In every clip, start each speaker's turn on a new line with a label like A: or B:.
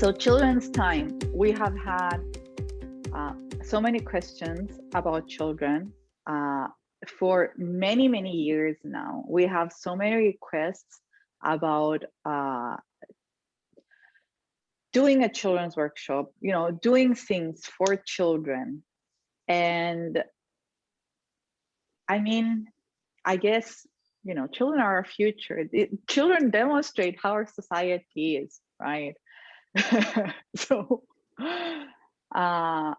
A: So children's time, we have had so many questions about children for many, many years now. We have so many requests about doing a children's workshop, you know, doing things for children. And I mean, I guess, you know, children are our future. Children demonstrate how our society is, right? So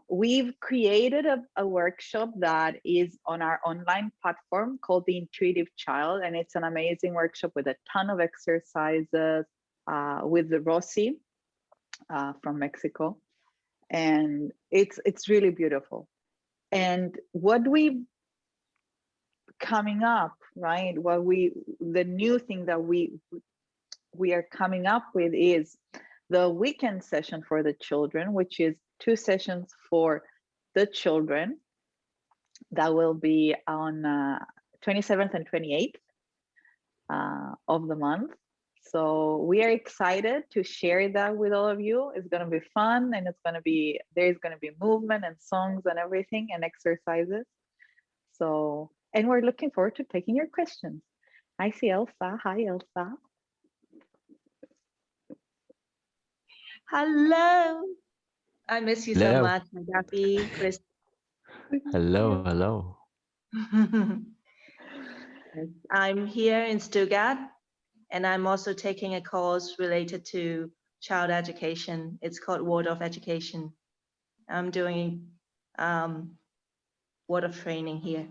A: we've created a workshop that is on our online platform called The Intuitive Child, and it's an amazing workshop with a ton of exercises with Rossi from Mexico, and it's really beautiful. And what we coming up, right? The new thing that we are coming up with is the weekend session for the children, which is 2 sessions for the children that will be on 27th and 28th of the month. So we are excited to share that with all of you. It's going to be fun, and there's going to be movement and songs and everything and exercises. So, and we're looking forward to taking your questions. I see Elsa. Hi, Elsa.
B: Hello. I miss you so much, Agathi, Chris.
C: Hello, hello.
B: I'm here in Stuttgart, and I'm also taking a course related to child education. It's called World of Education. I'm doing World of Training here.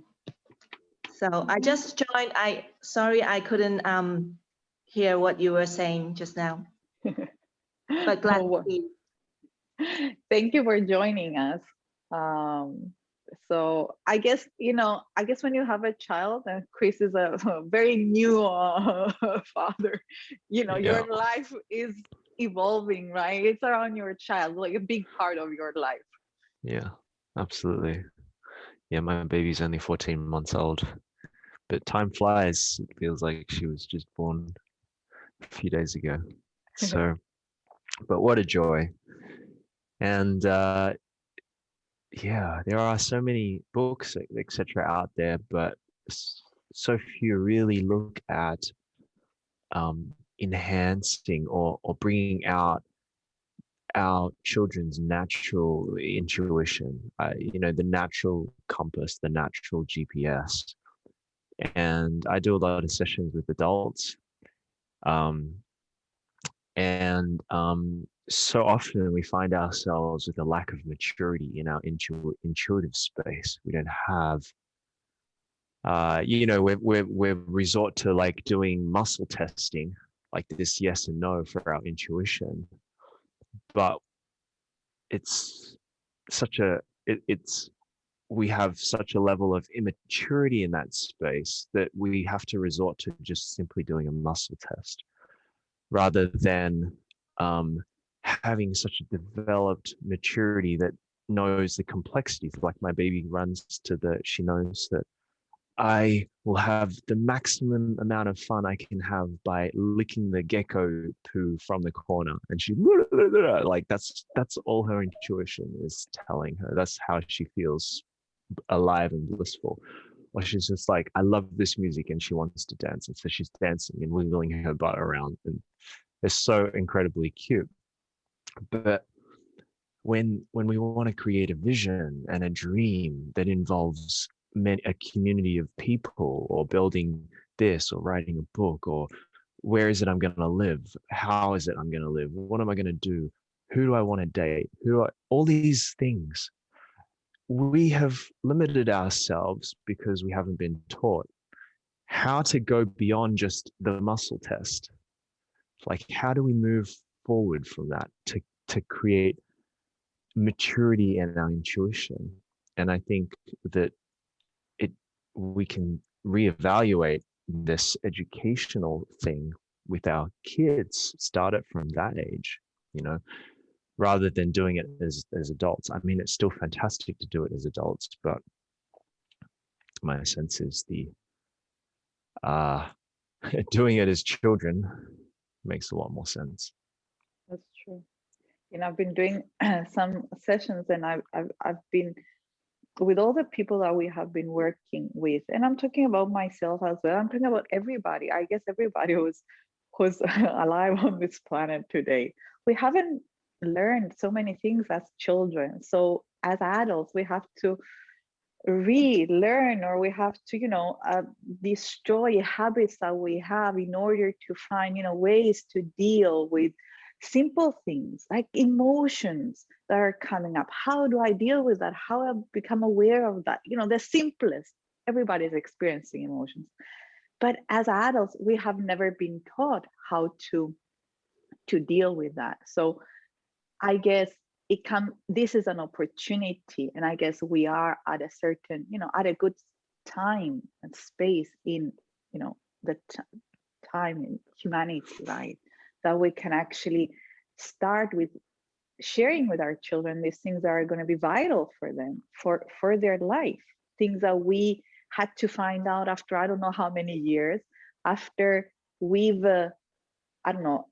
B: So I just joined. Sorry I couldn't hear what you were saying just now. But glad to see you.
A: Thank you for joining us. So I guess, you know, when you have a child, and Chris is a very new father, you know, your life is evolving, right? It's around your child, like a big part of your life.
C: Yeah, absolutely. Yeah, my baby's only 14 months old, but time flies. It feels like she was just born a few days ago. So, but what a joy. And yeah, there are so many books, etc. out there, but so few really look at enhancing or bringing out our children's natural intuition, you know, the natural compass, the natural GPS. And I do a lot of sessions with adults. So often we find ourselves with a lack of maturity in our intuitive space. We don't have, you know, we resort to like doing muscle testing, like this yes and no for our intuition. But it's such we have such a level of immaturity in that space that we have to resort to just simply doing a muscle test rather than having such a developed maturity that knows the complexities. Like my baby she knows that I will have the maximum amount of fun I can have by licking the gecko poo from the corner. And she, like, that's all her intuition is telling her. That's how she feels alive and blissful. Or she's just like, I love this music, and she wants to dance. And so she's dancing and wiggling her butt around. And it's so incredibly cute. But when we want to create a vision and a dream that involves a community of people, or building this, or writing a book, or where is it I'm going to live? How is it I'm going to live? What am I going to do? Who do I want to date? All these things. We have limited ourselves because we haven't been taught how to go beyond just the muscle test. Like, how do we move forward from that to create maturity in our intuition? And I think that we can reevaluate this educational thing with our kids, start it from that age, you know, rather than doing it as adults. I mean, it's still fantastic to do it as adults, but my sense is doing it as children makes a lot more sense.
A: That's true. I've been doing some sessions, and I've been with all the people that we have been working with, and I'm talking about myself as well. I'm talking about everybody. I guess everybody who's alive on this planet today. We haven't learned so many things as children. So as adults, we have to relearn, or we have to, destroy habits that we have in order to find, ways to deal with simple things like emotions that are coming up. How do I deal with that? How I become aware of that? The simplest. Everybody's experiencing emotions, but as adults, we have never been taught how to deal with that. So I guess this is an opportunity, and I guess we are at a certain, at a good time and space in, the time in humanity, right? That we can actually start with sharing with our children these things that are going to be vital for them, for their life, things that we had to find out after I don't know how many years, after we've I don't know,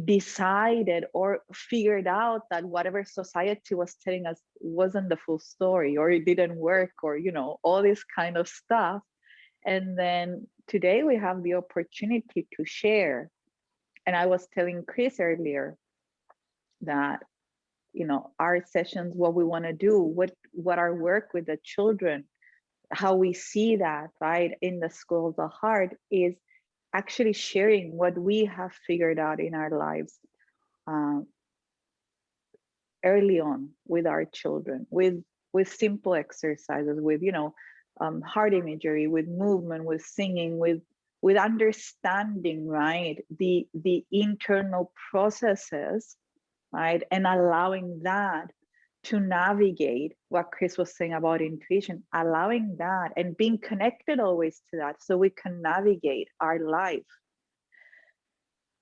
A: decided or figured out that whatever society was telling us wasn't the full story, or it didn't work, or, all this kind of stuff. And then today we have the opportunity to share. And I was telling Chris earlier that, our sessions, what we want to do, what our work with the children, how we see that, right, in the School of the Heart is actually sharing what we have figured out in our lives early on with our children, with simple exercises, with heart imagery, with movement, with singing, with understanding, right, the internal processes, right, and allowing that to navigate what Chris was saying about intuition, allowing that and being connected always to that, so we can navigate our life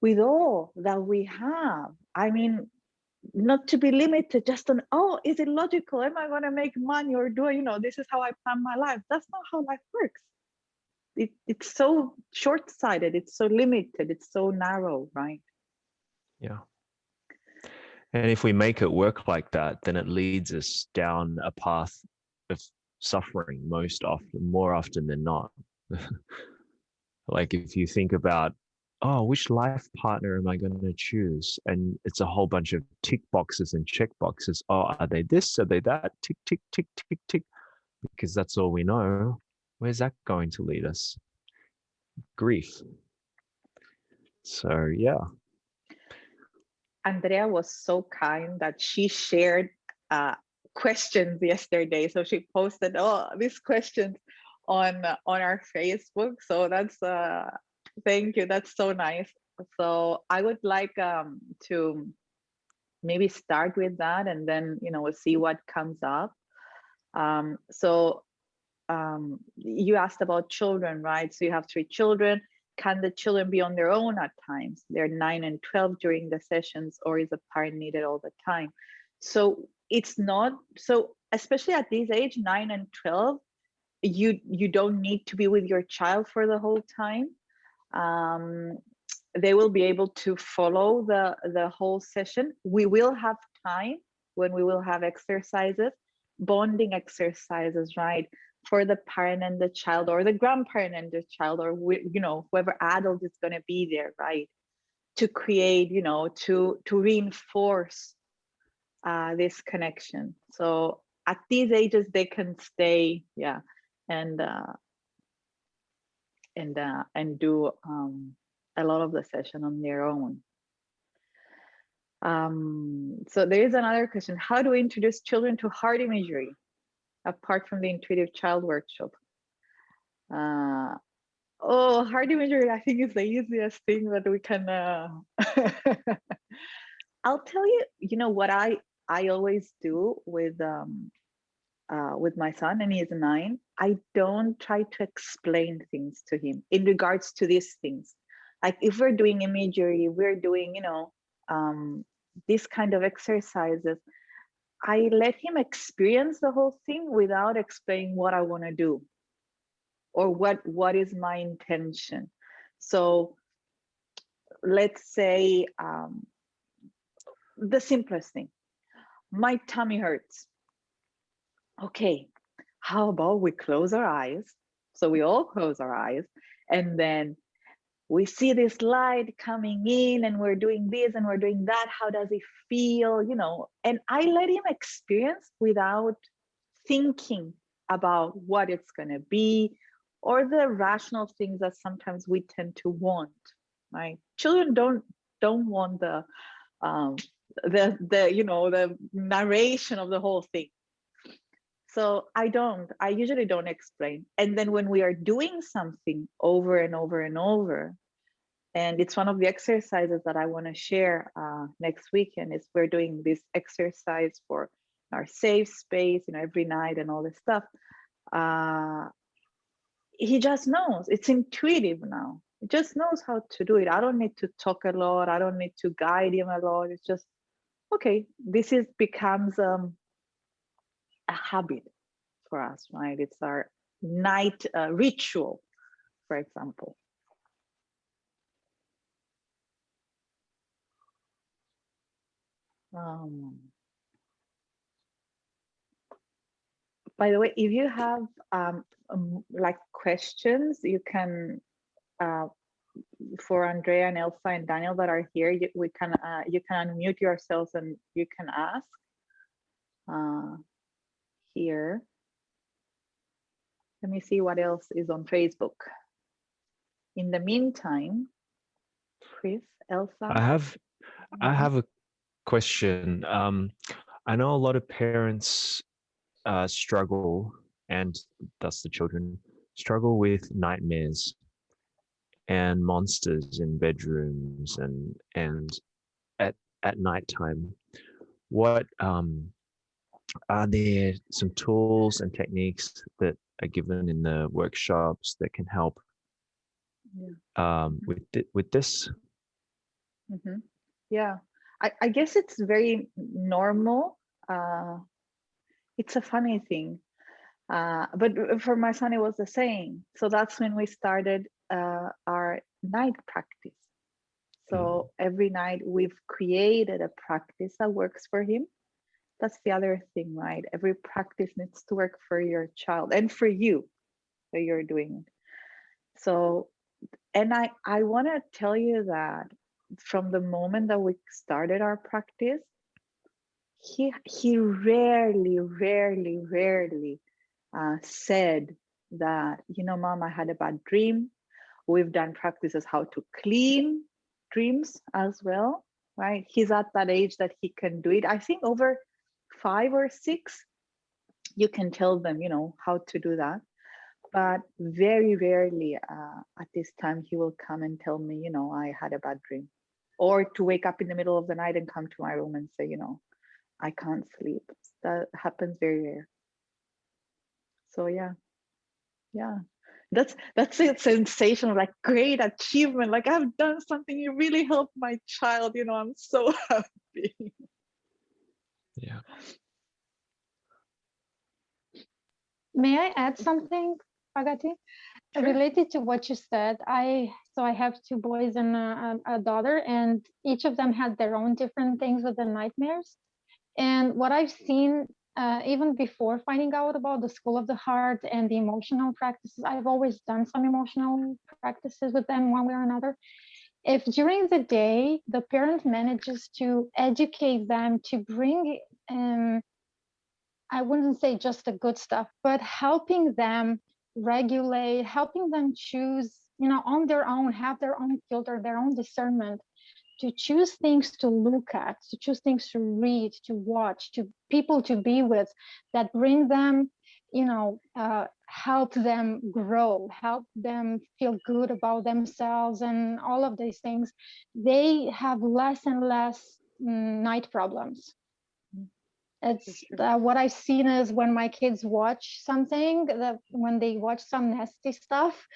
A: with all that we have. I mean, not to be limited just on, oh, is it logical? Am I going to make money, or do I, this is how I plan my life? That's not how life works. It's so short-sighted. It's so limited. It's so narrow, right?
C: Yeah. And if we make it work like that, then it leads us down a path of suffering more often than not. Like if you think about, oh, which life partner am I going to choose? And it's a whole bunch of tick boxes and check boxes. Oh, are they this? Are they that? Tick, tick, tick, tick, tick. Because that's all we know. Where's that going to lead us? Grief. So, yeah.
A: Andrea was so kind that she shared questions yesterday. So she posted these questions on our Facebook. So that's thank you. That's so nice. So I would like to maybe start with that, and then we'll see what comes up. You asked about children, right? So you have 3 children. Can the children be on their own at times? They're 9 and 12 during the sessions, or is a parent needed all the time? So it's not, so especially at this age, 9 and 12, you don't need to be with your child for the whole time. They will be able to follow the whole session. We will have time when we will have exercises, bonding exercises, right? For the parent and the child, or the grandparent and the child, or whoever adult is going to be there, right? To create, to reinforce this connection. So at these ages, they can stay, and do a lot of the session on their own. So there is another question: how do we introduce children to heart imagery apart from the intuitive child workshop? Heart imagery, I think, is the easiest thing that we can I'll tell you, what I always do with my son, and he is 9. I don't try to explain things to him in regards to these things. Like if we're doing imagery, we're doing, this kind of exercises, I let him experience the whole thing without explaining what I want to do, or what is my intention. So let's say the simplest thing. My tummy hurts. Okay, how about we close our eyes? So we all close our eyes, and then we see this light coming in, and we're doing this and we're doing that. How does it feel? You know, and I let him experience without thinking about what it's going to be or the rational things that sometimes we tend to want. Right? Children don't want the you know, the narration of the whole thing. So I usually don't explain. And then when we are doing something over and over and over, and it's one of the exercises that I want to share next weekend, is we're doing this exercise for our safe space, you know, every night and all this stuff. He just knows. It's intuitive now. He just knows how to do it. I don't need to talk a lot. I don't need to guide him a lot. It's just, okay, this becomes a habit for us, right? It's our night ritual, for example. By the way, if you have like questions, you can, for Andrea and Elsa and Daniel that are here, you can unmute yourselves and you can ask here. Let me see what else is on Facebook. In the meantime, Chris, Elsa.
C: I have a question. I know a lot of parents struggle, and thus the children struggle with nightmares and monsters in bedrooms and at nighttime. What are there some tools and techniques that are given in the workshops that can help with this?
A: Mm-hmm. Yeah, I guess it's very normal. It's a funny thing, but for my son it was the same. So that's when we started our night practice. So every night we've created a practice that works for him. That's the other thing, right? Every practice needs to work for your child and for you that you're doing. So, and I want to tell you that from the moment that we started our practice, he rarely said that, you know, Mom, I had a bad dream. We've done practices how to clean dreams as well, right? He's at that age that he can do it. I think over 5 or 6, you can tell them, you know, how to do that. But very rarely at this time, he will come and tell me, you know, I had a bad dream. Or to wake up in the middle of the night and come to my room and say, you know, I can't sleep. That happens very rare. So yeah. That's a sensation of like great achievement. Like I've done something, you really helped my child, you know, I'm so happy.
C: Yeah.
D: May I add something, Agathi?
A: Sure.
D: Related to what you said, I have 2 boys and a daughter, and each of them had their own different things with the nightmares. And what I've seen, even before finding out about the School of the Heart and the emotional practices, I've always done some emotional practices with them one way or another. If during the day the parent manages to educate them to bring, I wouldn't say just the good stuff, but helping them regulate, helping them choose, you know, on their own, have their own filter, their own discernment, to choose things to look at, to choose things to read, to watch, to people to be with that bring them, you know, help them grow, help them feel good about themselves and all of these things, they have less and less night problems. It's what I've seen is when my kids watch something, that when they watch some nasty stuff,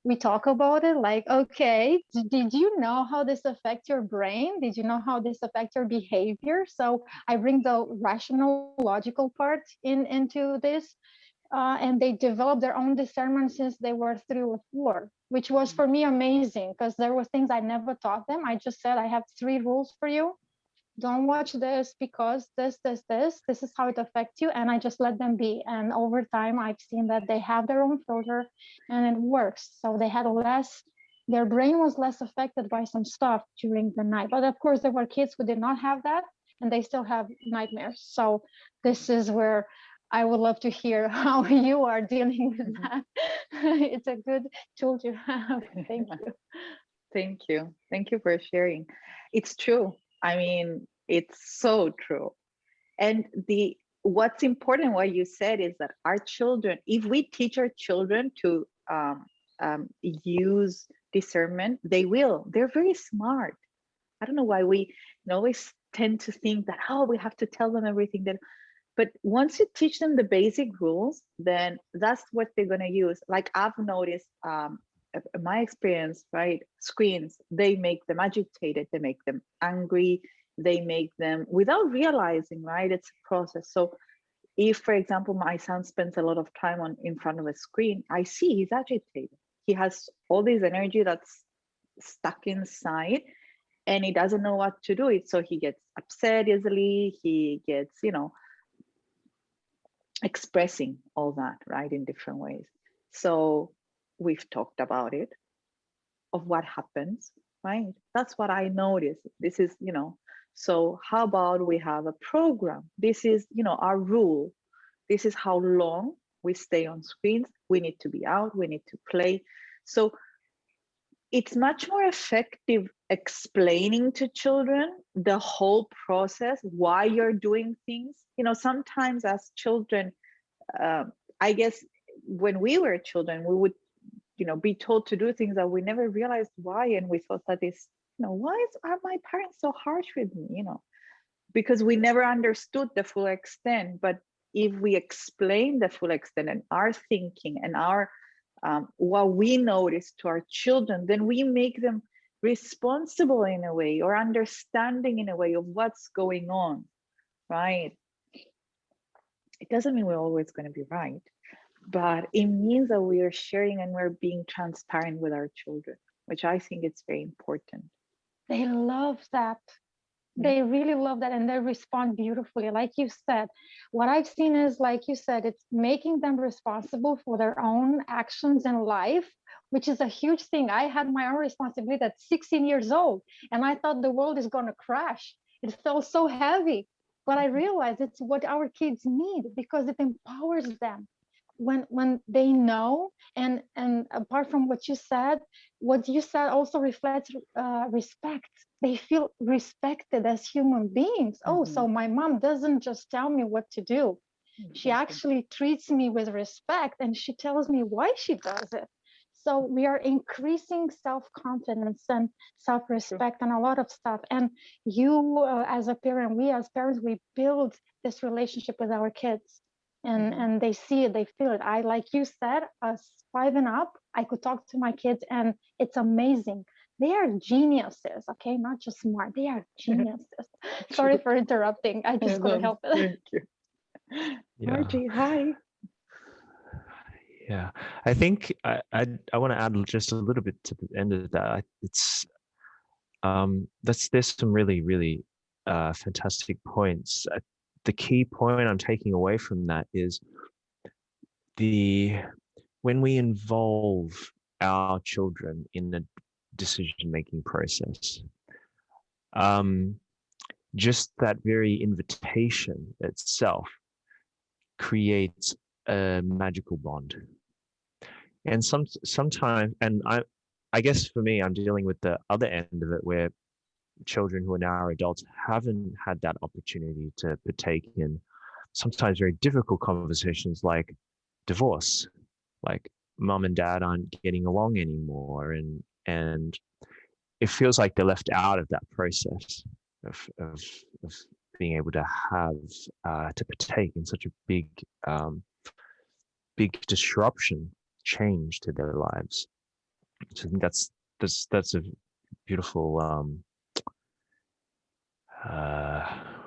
D: we talk about it like, okay, did you know how this affects your brain? Did you know how this affects your behavior? So I bring the rational, logical part into this, and they develop their own discernment since they were 3 or 4, which was for me amazing because there were things I never taught them. I just said, I have 3 rules for you. don't watch this because this is how it affects you. And I just let them be. And over time, I've seen that they have their own filter and it works. So they had their brain was less affected by some stuff during the night. But of course, there were kids who did not have that and they still have nightmares. So this is where I would love to hear how you are dealing with that. It's a good tool to have. Thank you.
A: Thank you. Thank you for sharing. It's true. I mean, it's so true. And what's important, what you said, is that our children, if we teach our children to use discernment, they will. They're very smart. I don't know why we always tend to think that, oh, we have to tell them everything. But once you teach them the basic rules, then that's what they're going to use. Like I've noticed, my experience, right? Screens, they make them agitated, they make them angry, they make them without realizing, right? It's a process. So if, for example, my son spends a lot of time in front of a screen, I see he's agitated. He has all this energy that's stuck inside and he doesn't know what to do. So he gets upset easily. He gets, expressing all that, right, in different ways. So we've talked about it, of what happens, right? That's what I noticed. This is, so how about we have a program? This is, our rule. This is how long we stay on screens. We need to be out, we need to play. So it's much more effective explaining to children the whole process, why you're doing things. Sometimes as children, I guess when we were children, we would, be told to do things that we never realized why. And we thought that is, why are my parents so harsh with me, because we never understood the full extent. But if we explain the full extent and our thinking and our what we notice to our children, then we make them responsible in a way, or understanding in a way of what's going on, right? It doesn't mean we're always going to be right, but it means that we are sharing and we're being transparent with our children, which I think is very important.
D: They love that. They really love that, and they respond beautifully. Like you said, what I've seen is, like you said, it's making them responsible for their own actions in life, which is a huge thing. I had my own responsibility at 16 years old, and I thought the world is going to crash. It felt so heavy, but I realized it's what our kids need, because it empowers them when they know. And apart from what you said also reflects respect. They feel respected as human beings. Oh, so my mom doesn't just tell me what to do. She actually treats me with respect, and she tells me why she does it. So we are increasing self-confidence and self-respect and a lot of stuff. And you as a parent, we as parents, we build this relationship with our kids. And they see it, they feel it. I, like you said, 5 and up, I could talk to my kids and it's amazing. They are geniuses, okay? Not just smart, they are geniuses. Sorry for interrupting. I just couldn't help it.
A: Thank you. Yeah. Margie, hi.
C: Yeah, I think I want to add just a little bit to the end of that. It's there's some really fantastic points. The key point I'm taking away from that is when we involve our children in the decision-making process, just that very invitation itself creates a magical bond. And sometimes, and I guess for me, I'm dealing with the other end of it, where children who are now adults haven't had that opportunity to partake in sometimes very difficult conversations like divorce, like mom and dad aren't getting along anymore, and it feels like they're left out of that process of being able to have to partake in such a big disruption, change to their lives. So I think that's a beautiful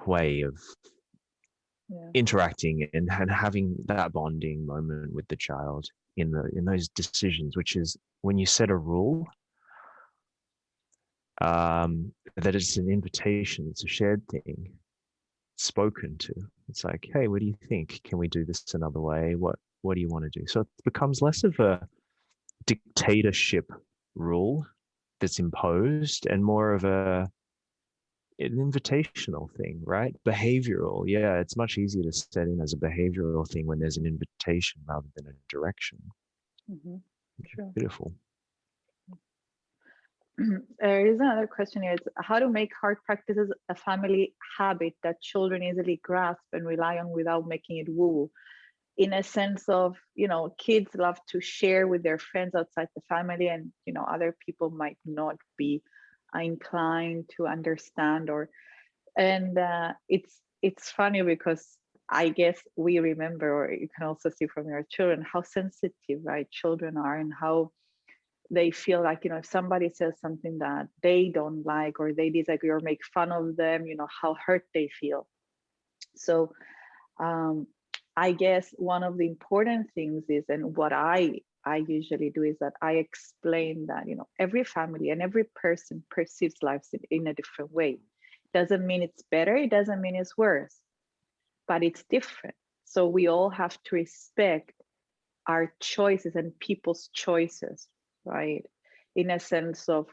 C: way of interacting and having that bonding moment with the child in those decisions, which is when you set a rule, that it's an invitation, it's a shared thing, spoken to. It's like, hey, what do you think? Can we do this another way? What do you want to do? So it becomes less of a dictatorship rule that's imposed and more of an invitational thing, right? Behavioral. Yeah, it's much easier to set in as a behavioral thing when there's an invitation rather than a direction.
A: True.
C: Beautiful.
A: There is another question here. It's how to make hard practices a family habit that children easily grasp and rely on without making it woo. In a sense of, kids love to share with their friends outside the family, and other people might not be inclined to understand, and it's funny because I guess we remember, or you can also see from your children, how sensitive, right, children are, and how they feel like, if somebody says something that they don't like or they disagree or make fun of them, how hurt they feel. So I guess one of the important things is, and what I usually do, is that I explain that, every family and every person perceives life in a different way. Doesn't mean it's better, it doesn't mean it's worse, but it's different. So we all have to respect our choices and people's choices, right? In a sense of,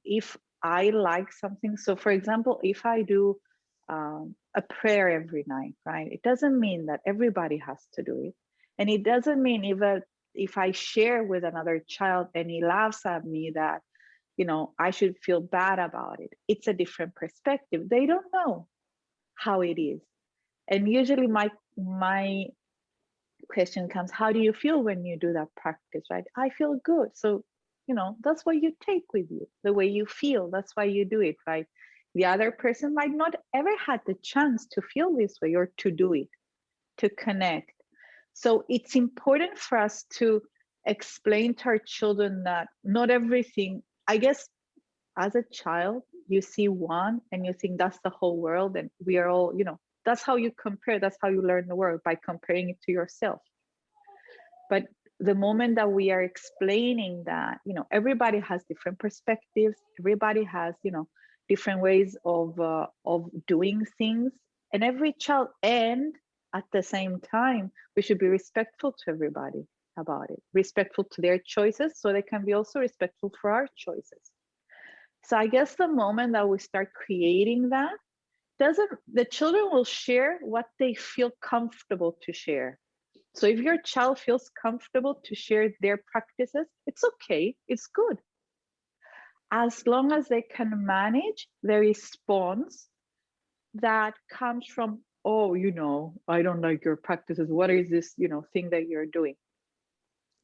A: if I like something, so for example, if I do a prayer every night, right? It doesn't mean that everybody has to do it. And it doesn't mean if I share with another child and he laughs at me that, I should feel bad about it. It's a different perspective. They don't know how it is. And usually my question comes, how do you feel when you do that practice, right? I feel good. So, that's what you take with you, the way you feel. That's why you do it, right? The other person might not ever had the chance to feel this way or to do it, to connect. So it's important for us to explain to our children that not everything, I guess, as a child, you see one and you think that's the whole world, and we are all, that's how you compare, that's how you learn the world, by comparing it to yourself. But the moment that we are explaining that, everybody has different perspectives, everybody has, different ways of doing things, and every child, and at the same time, we should be respectful to everybody about it, respectful to their choices, so they can be also respectful for our choices. So I guess the moment that we start creating that, the children will share what they feel comfortable to share. So if your child feels comfortable to share their practices, it's okay, it's good. As long as they can manage the response that comes from, oh, I don't like your practices. What is this, thing that you're doing?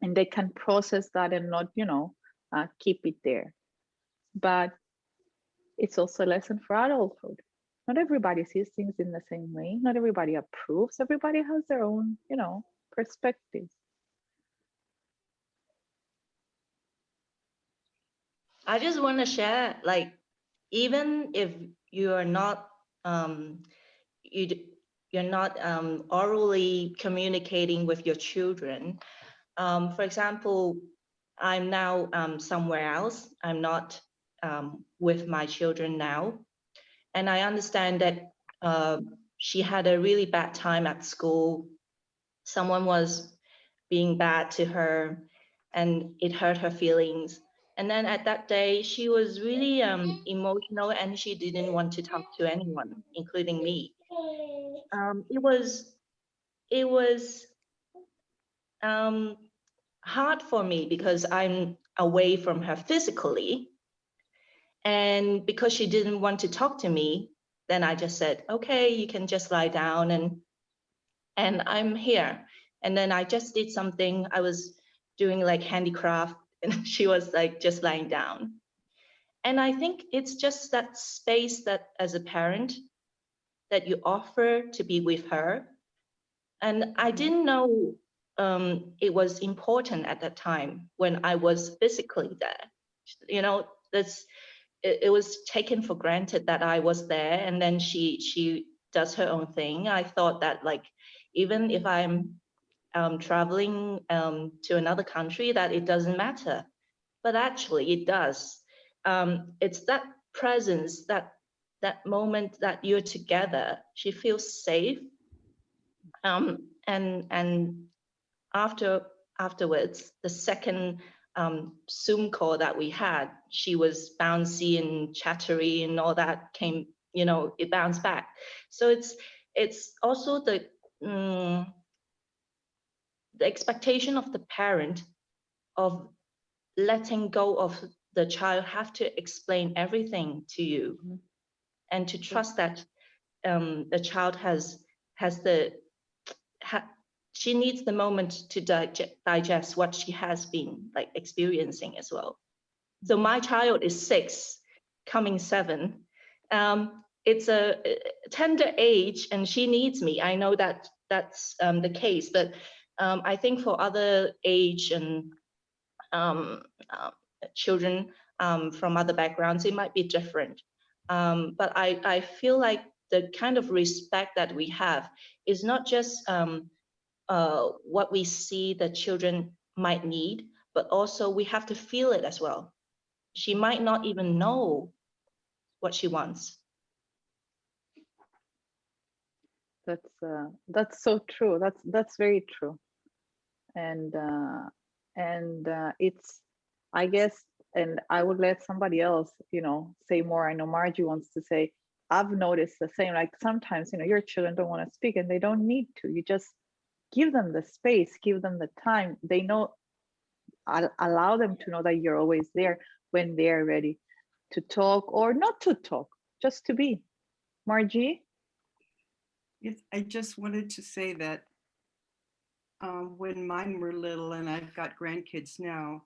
A: And they can process that and not, keep it there. But it's also a lesson for adulthood. Not everybody sees things in the same way. Not everybody approves. Everybody has their own, perspectives.
B: I just want to share, like, even if you are not you're not orally communicating with your children. For example, I'm now somewhere else. I'm not with my children now. And I understand that she had a really bad time at school. Someone was being bad to her and it hurt her feelings. And then at that day, she was really emotional and she didn't want to talk to anyone, including me. It was hard for me because I'm away from her physically. And because she didn't want to talk to me, then I just said, okay, you can just lie down and I'm here. And then I just did something. I was doing like handicraft and she was like just lying down. And I think it's just that space that as a parent that you offer to be with her. And I didn't know it was important at that time when I was physically there. It was taken for granted that I was there, and then she does her own thing. I thought that, like, even if I'm traveling to another country, that it doesn't matter, but actually it does. it's that presence, that moment that you're together. She feels safe. And afterwards, the second Zoom call that we had, she was bouncy and chattery and all that came, you know, it bounced back. So it's also the expectation of the parent of letting go of the child have to explain everything to you, and to trust that the child she needs the moment to digest what she has been like experiencing as well. So my child is 6, coming 7. It's a tender age and she needs me. I know that that's the case, but I think for other age and children from other backgrounds, it might be different. But I feel like the kind of respect that we have is not just what we see the children might need, but also we have to feel it as well. She might not even know what she wants.
A: That's so true. That's very true. And it's, I guess, and I would let somebody else, you know, say more. I know Margie wants to say, I've noticed the same, like sometimes, you know, your children don't want to speak and they don't need to. You just give them the space, give them the time. They know, allow them to know that you're always there when they're ready to talk or not to talk, just to be. Margie?
E: Yes, I just wanted to say that when mine were little, and I've got grandkids now,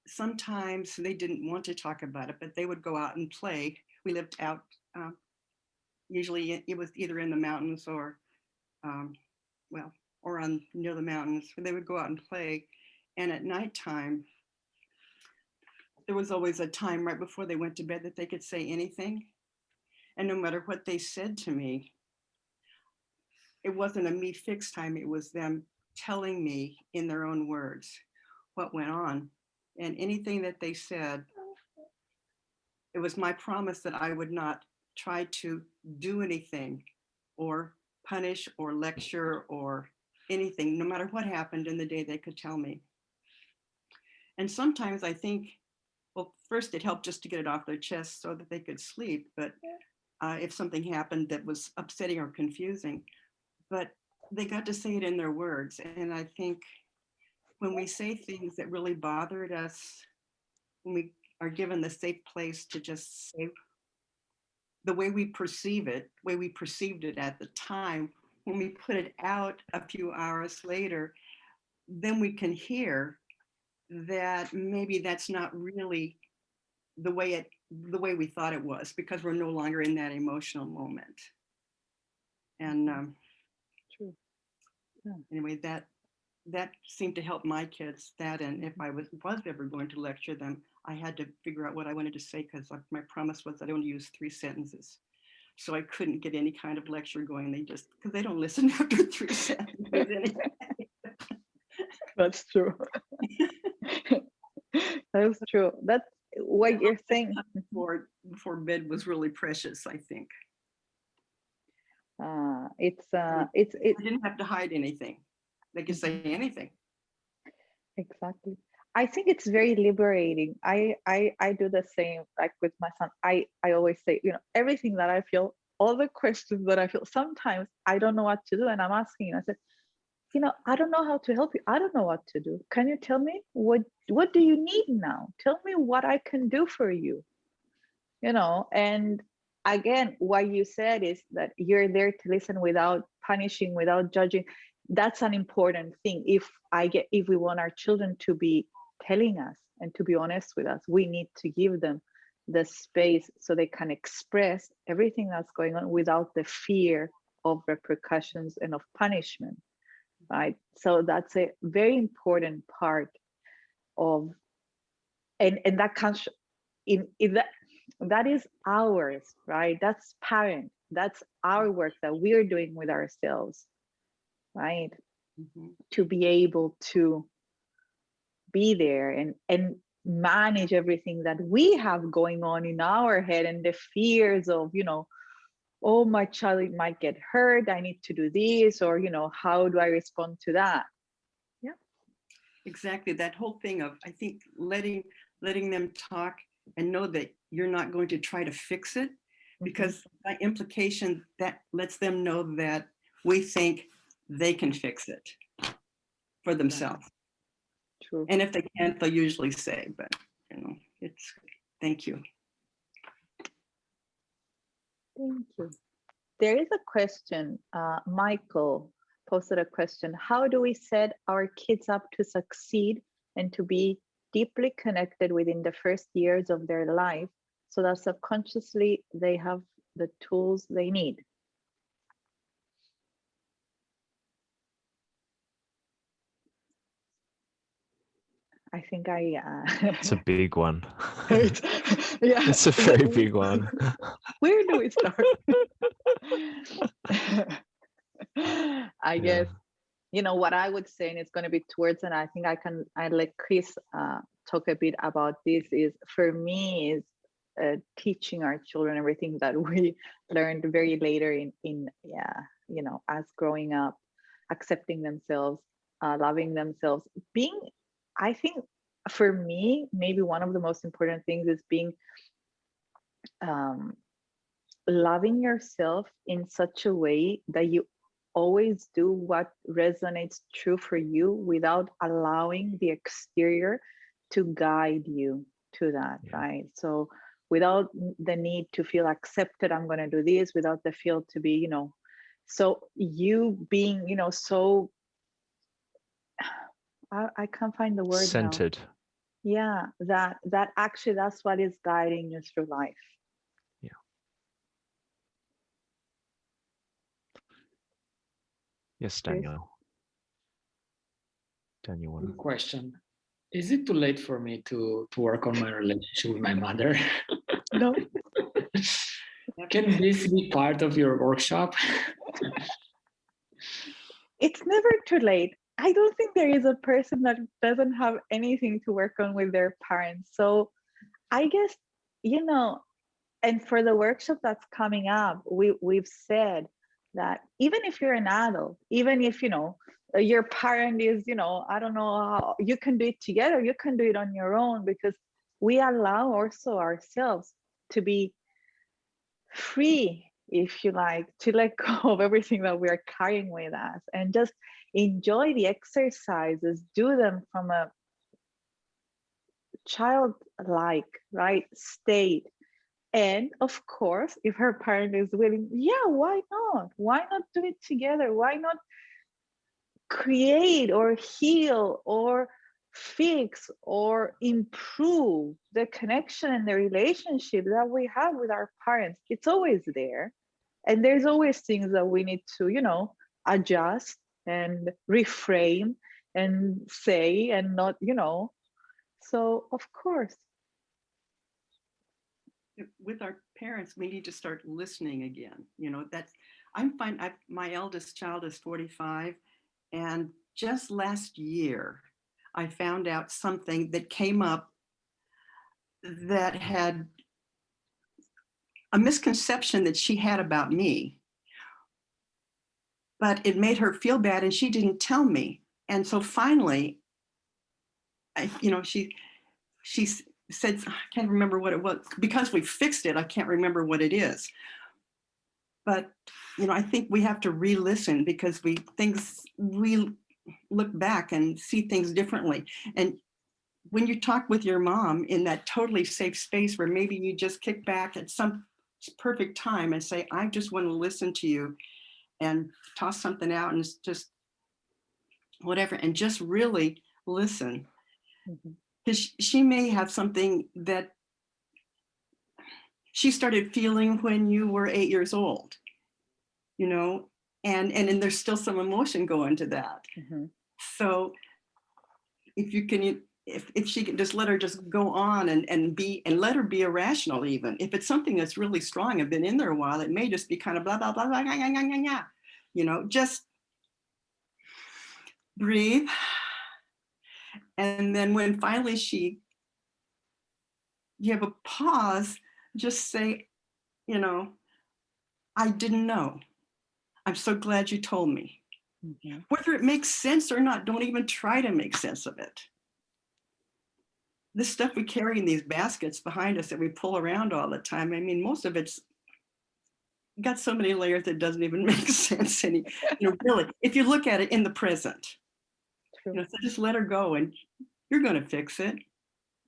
E: sometimes they didn't want to talk about it, but they would go out and play. We lived out, usually it was either in the mountains or, or on near the mountains. They would go out and play. And at nighttime, there was always a time right before they went to bed that they could say anything. And no matter what they said to me, it wasn't a me fix time. It was them telling me in their own words what went on. And anything that they said, it was my promise that I would not try to do anything or punish or lecture or anything, no matter what happened in the day. They could tell me. And sometimes I think, well, first it helped just to get it off their chest so that they could sleep. But if something happened that was upsetting or confusing, but they got to say it in their words. And I think when we say things that really bothered us, when we are given the safe place to just say the way we perceive it, the way we perceived it at the time, when we put it out a few hours later, then we can hear that maybe that's not really the way we thought it was, because we're no longer in that emotional moment. And
A: True. Yeah.
E: Anyway, that seemed to help my kids. That, and if I was ever going to lecture them, I had to figure out what I wanted to say, because my promise was I'd only use 3 sentences. So I couldn't get any kind of lecture going. Because they don't listen after 3 sentences anyway.
A: That's true. That's true. That's what you're saying.
E: Before bed was really precious, I think.
A: I
E: didn't have to hide anything. They could say anything.
A: Exactly. I think it's very liberating. I do the same, like with my son. I always say, you know, everything that I feel, all the questions that I feel, sometimes I don't know what to do. And I'm asking, I said, you know, I don't know how to help you. I don't know what to do. Can you tell me what do you need now? Tell me what I can do for you. You know, and again, what you said is that you're there to listen without punishing, without judging. That's an important thing. If we want our children to be telling us and to be honest with us, we need to give them the space so they can express everything that's going on without the fear of repercussions and of punishment, right? So that's a very important part of, and that comes in that is ours, right? That's parent. That's our work that we're doing with ourselves, right? Mm-hmm. To be able to be there and manage everything that we have going on in our head, and the fears of, oh, my child might get hurt, I need to do this, or, how do I respond to that? Yeah.
E: Exactly. That whole thing of, I think, letting them talk and know that you're not going to try to fix it, because by implication, that lets them know that we think they can fix it for themselves.
A: True.
E: And if they can't, they'll usually say, but it's, thank you.
A: Thank you. There is a question. Michael posted a question. How do we set our kids up to succeed and to be deeply connected within the first years of their life so that subconsciously they have the tools they need? I think
C: It's a big one.
A: Yeah,
C: It's a very big one.
A: Where do we start? I guess, what I would say, and it's going to be towards, and I think I let Chris talk a bit about this, is for me is teaching our children everything that we learned very later in as growing up, accepting themselves, loving themselves, being, I think for me, maybe one of the most important things is being loving yourself in such a way that you always do what resonates true for you without allowing the exterior to guide you to that, right? So without the need to feel accepted, I'm going to do this, without the feel to be, so you being, so, I can't find the word
C: centered.
A: now. Yeah, that actually, that's what is guiding you through life.
C: Yeah. Yes, Daniel. Daniel,
F: Good question. Is it too late for me to work on my relationship with my mother?
A: No.
F: Can this be part of your workshop?
A: It's never too late. I don't think there is a person that doesn't have anything to work on with their parents. So I guess, and for the workshop that's coming up, we've said that even if you're an adult, even if, your parent is, I don't know how, you can do it together, you can do it on your own, because we allow also ourselves to be free, if you like, to let go of everything that we are carrying with us and just enjoy the exercises, do them from a childlike, right, state. And of course, if her parent is willing, yeah, why not? Why not do it together? Why not create or heal or fix or improve the connection and the relationship that we have with our parents? It's always there. And there's always things that we need to, adjust and reframe and say and not, So of course.
E: With our parents, we need to start listening again. That's, my eldest child is 45, and just last year, I found out something that came up that had a misconception that she had about me, but it made her feel bad and she didn't tell me. And so finally, she said, I can't remember what it was, because we fixed it, I can't remember what it is. But, I think we have to re-listen, because we look back and see things differently. And when you talk with your mom in that totally safe space where maybe you just kick back at some perfect time and say, I just want to listen to you, and toss something out and just whatever, and just really listen. Because she may have something that she started feeling when you were 8 years old, and there's still some emotion going to that. So if you can, if she can just let her just go on and let her be irrational, even if it's something that's really strong and been in there a while, it may just be kind of blah, blah, blah, blah, blah, blah, blah, blah, just breathe. And then when finally she you have a pause, just say, you know, I didn't know. I'm so glad you told me.
A: Mhm.
E: Whether it makes sense or not, don't even try to make sense of it. This stuff we carry in these baskets behind us that we pull around all the time, I mean, most of it's got so many layers that doesn't even make sense any, really, if you look at it in the present.
A: True.
E: So just let her go and you're going to fix it.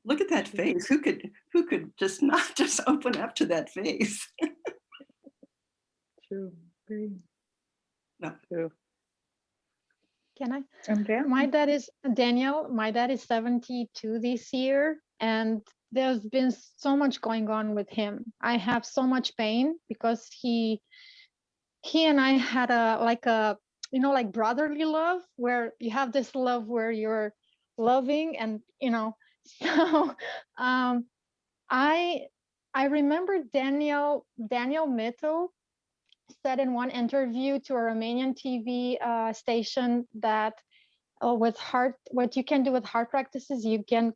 E: Look at that face. Who could just not just open up to that face?
A: True. Very
E: No.
A: true.
D: Can I?
A: Andrea?
D: My dad is Daniel. My dad is 72 this year, and there's been so much going on with him. I have so much pain because he and I had a like brotherly love, where you have this love where you're loving, and so I remember Daniel Mito said in one interview to a Romanian TV station that what you can do with heart practices, you can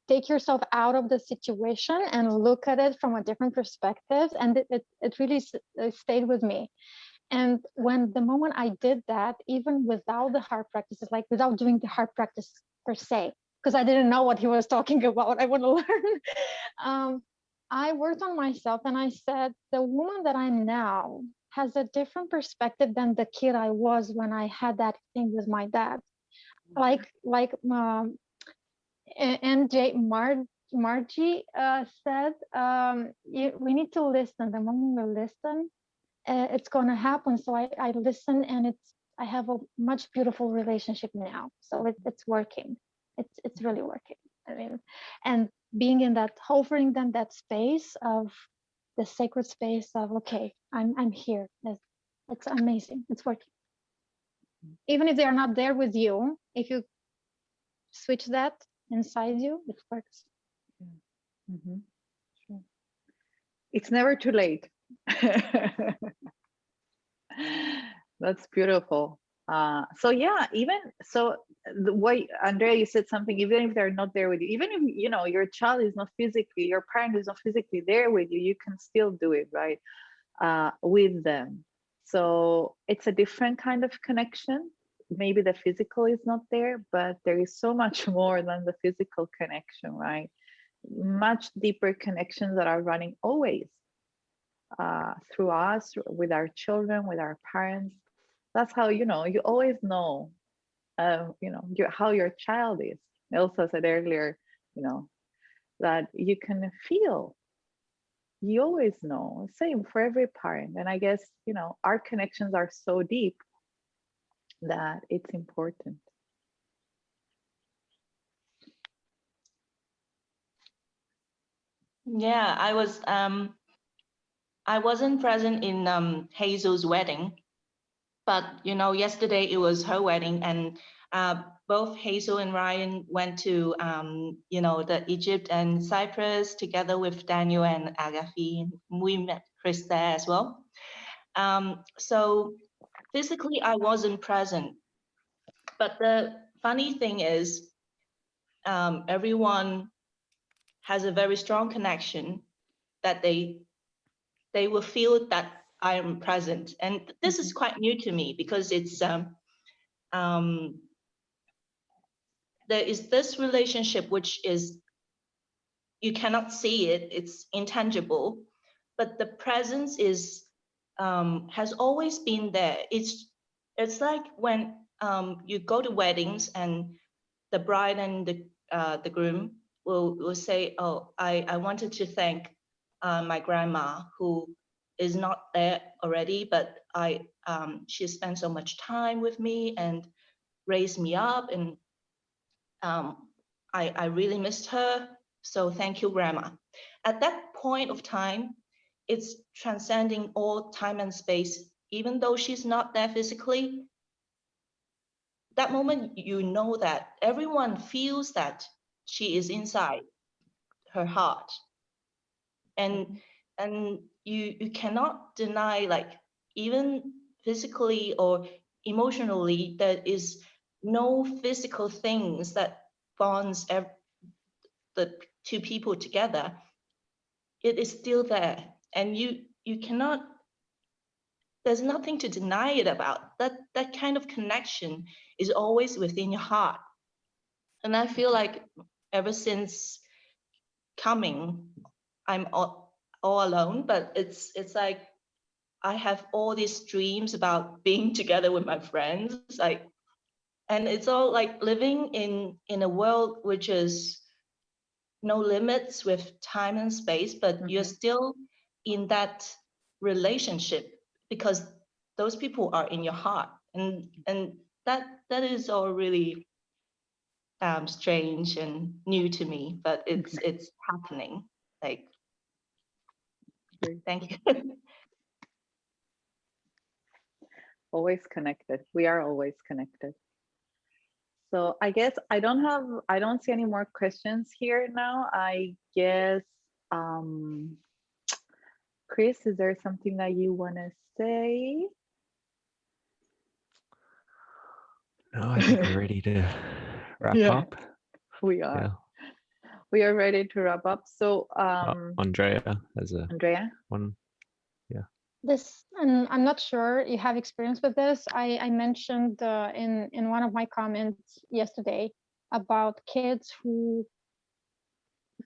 D: take yourself out of the situation and look at it from a different perspective, and it really stayed with me. And when the moment I did that, even without the heart practices, like without doing the heart practice per se, because I didn't know what he was talking about, I want to learn. I worked on myself, and I said, the woman that I'm now has a different perspective than the kid I was when I had that thing with my dad. Like Margie said, we need to listen. The moment we listen, it's going to happen. So I listen, and I have a much beautiful relationship now. So it's working. It's really working. I mean, and being in that, hovering in that space of the sacred space of, okay, I'm here. It's amazing. It's working. Even if they are not there with you, if you switch that inside you, it works.
A: Mm-hmm. Sure. It's never too late. That's beautiful. So yeah, even so, the way Andrea, you said something, even if they're not there with you, even if your child is not physically, your parent is not physically there with you, you can still do it, right? With them. So it's a different kind of connection. Maybe the physical is not there, but there is so much more than the physical connection, right? Much deeper connections that are running always through us, with our children, with our parents. That's how you always know, how your child is. Elsa said earlier, that you can feel. You always know. Same for every parent. And I guess our connections are so deep that it's important.
B: Yeah, I wasn't present in Hazel's wedding, but yesterday it was her wedding, and both Hazel and Ryan went to the Egypt and Cyprus together with Daniel and Agathi. We met Chris there as well. So physically I wasn't present, but the funny thing is, everyone has a very strong connection that they will feel that I am present. And this is quite new to me, because it's there is this relationship which is, you cannot see it, it's intangible, but the presence is has always been there. It's like when you go to weddings and the bride and the groom will say, oh, I wanted to thank my grandma, who is not there already, but she spent so much time with me and raised me up, and I really missed her. So thank you, grandma. At that point of time, it's transcending all time and space. Even though she's not there physically, that moment, that everyone feels that she is inside her heart. And you cannot deny, like, even physically or emotionally, there is no physical things that bonds the two people together. it is still there, and you cannot, there's nothing to deny it about. That kind of connection is always within your heart. And I feel like ever since coming, I'm all alone, but it's like I have all these dreams about being together with my friends, like, and it's all like living in a world which is no limits with time and space, but you're still in that relationship because those people are in your heart, and that is all really strange and new to me, but it's happening. Like, thank you.
A: Always connected. We are always connected. So I guess I don't see any more questions here now. I guess, Chris, is there something that you want to say?
C: No, I think we're ready to wrap up.
A: We are.
C: Yeah.
A: We are ready to wrap up. So
C: Andrea has
A: Andrea?
C: one.
D: This, and I'm not sure you have experience with this. I mentioned in one of my comments yesterday about kids who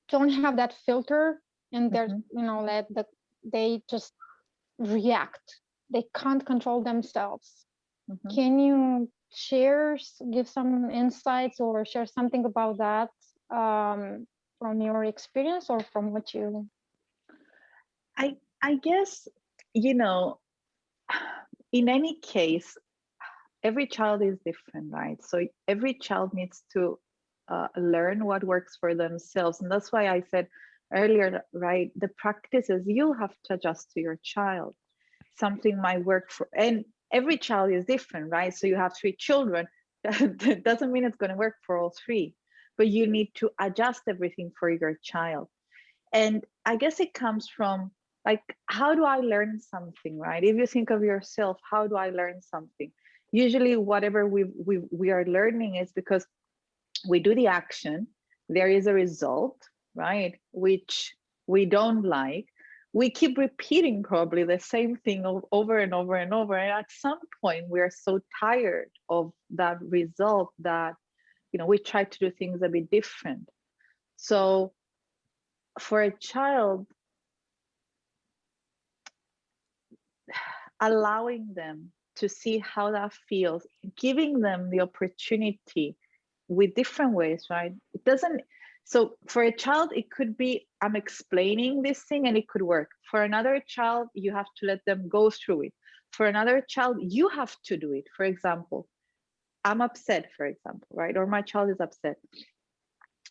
D: don't have that filter in their, that they just react. They can't control themselves. Can you give some insights or share something about that from your experience or from what you?
A: I guess, in any case, every child is different, right? So every child needs to learn what works for themselves. And that's why I said earlier, right, the practices you have to adjust to your child. Something might work for, and every child is different, right? So you have 3 children, that doesn't mean it's going to work for all 3, but you need to adjust everything for your child. And I guess it comes from, like, how do I learn something, right? If you think of yourself, how do I learn something? Usually whatever we are learning is because we do the action, there is a result, right, which we don't like. We keep repeating probably the same thing over and over and over. And at some point, we are so tired of that result that, we try to do things a bit different. So for a child, allowing them to see how that feels, giving them the opportunity with different ways, right? It doesn't, so for a child, it could be, I'm explaining this thing and it could work. For another child, you have to let them go through it. For another child, you have to do it. For example, I'm upset, for example, right? Or my child is upset.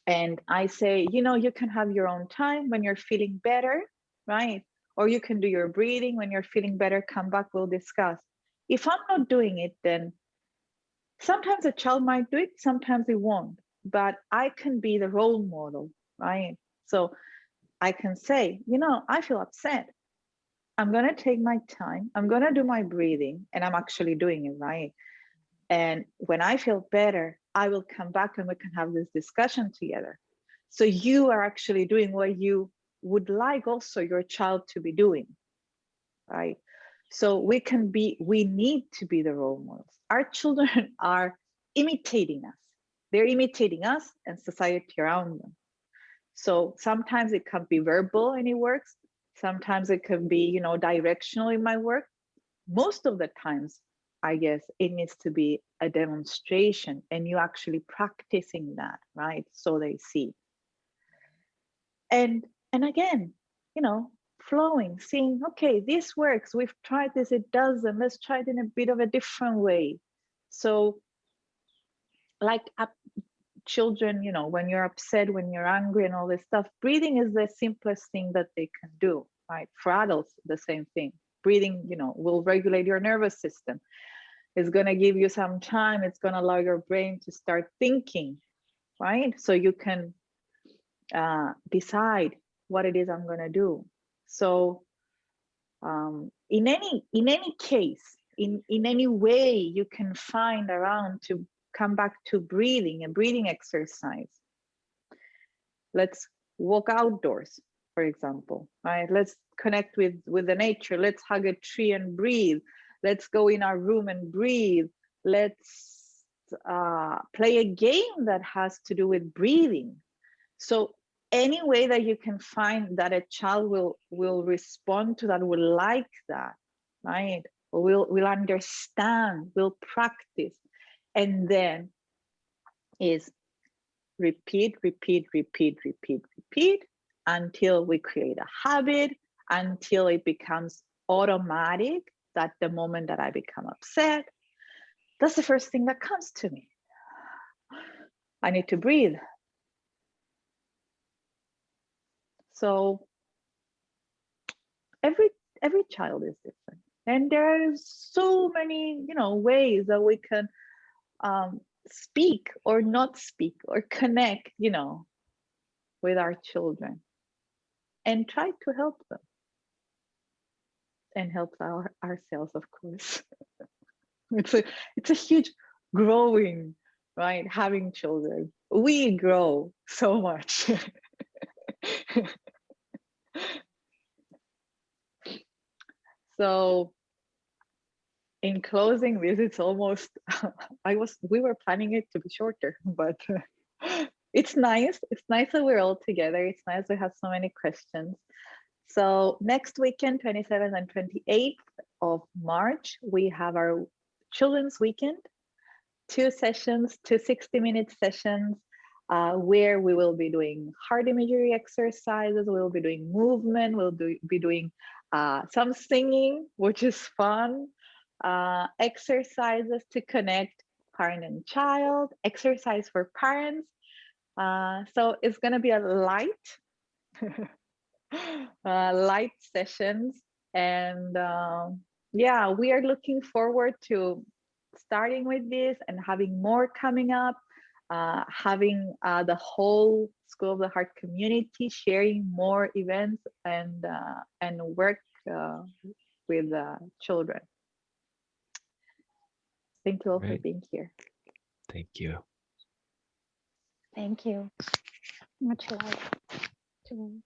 A: And I say, you can have your own time when you're feeling better, right? Or you can do your breathing when you're feeling better, come back, we'll discuss. If I'm not doing it, then sometimes a child might do it, sometimes it won't, but I can be the role model, right? So I can say, I feel upset. I'm going to take my time. I'm going to do my breathing, and I'm actually doing it, right? And when I feel better, I will come back and we can have this discussion together. So you are actually doing what you would like also your child to be doing, right? So we need to be the role models. Our children are imitating us. They're imitating us and society around them. So sometimes it can be verbal and it works. Sometimes it can be, directional, it might work. Most of the times, I guess it needs to be a demonstration and you actually practicing that, right? So they see. And again, flowing, seeing, okay, this works, we've tried this, it doesn't, let's try it in a bit of a different way. So like children, when you're upset, when you're angry and all this stuff, breathing is the simplest thing that they can do, right? For adults, the same thing. Breathing, will regulate your nervous system. It's going to give you some time. It's going to allow your brain to start thinking, right? So you can decide what it is I'm going to do. So in any case, in any way you can find around to come back to breathing, a breathing exercise. Let's walk outdoors. for example, right? Let's connect with the nature. Let's hug a tree and breathe. Let's go in our room and breathe. Let's play a game that has to do with breathing. So any way that you can find that a child will respond to that, will like that, right? Will understand, will practice, and then is repeat, repeat, repeat, repeat, repeat, until we create a habit, until it becomes automatic, that the moment that I become upset, that's the first thing that comes to me. I need to breathe. So every child is different, and there are so many, ways that we can speak or not speak or connect, with our children, and try to help them and help ourselves, of course. It's a huge growing, right? Having children, we grow so much. So in closing this, it's almost, we were planning it to be shorter, but it's nice. It's nice that we're all together. It's nice we have so many questions. So next weekend, 27th and 28th of March, we have our Children's Weekend, 2 sessions, 2 60-minute sessions, where we will be doing heart imagery exercises, we'll be doing movement, we'll be doing some singing, which is fun, exercises to connect parent and child, exercise for parents. So it's going to be a light, light sessions. And yeah, we are looking forward to starting with this and having more coming up, having the whole School of the Heart community sharing more events and work with children. Thank you all for being here.
C: Thank you.
D: Thank you. Much love to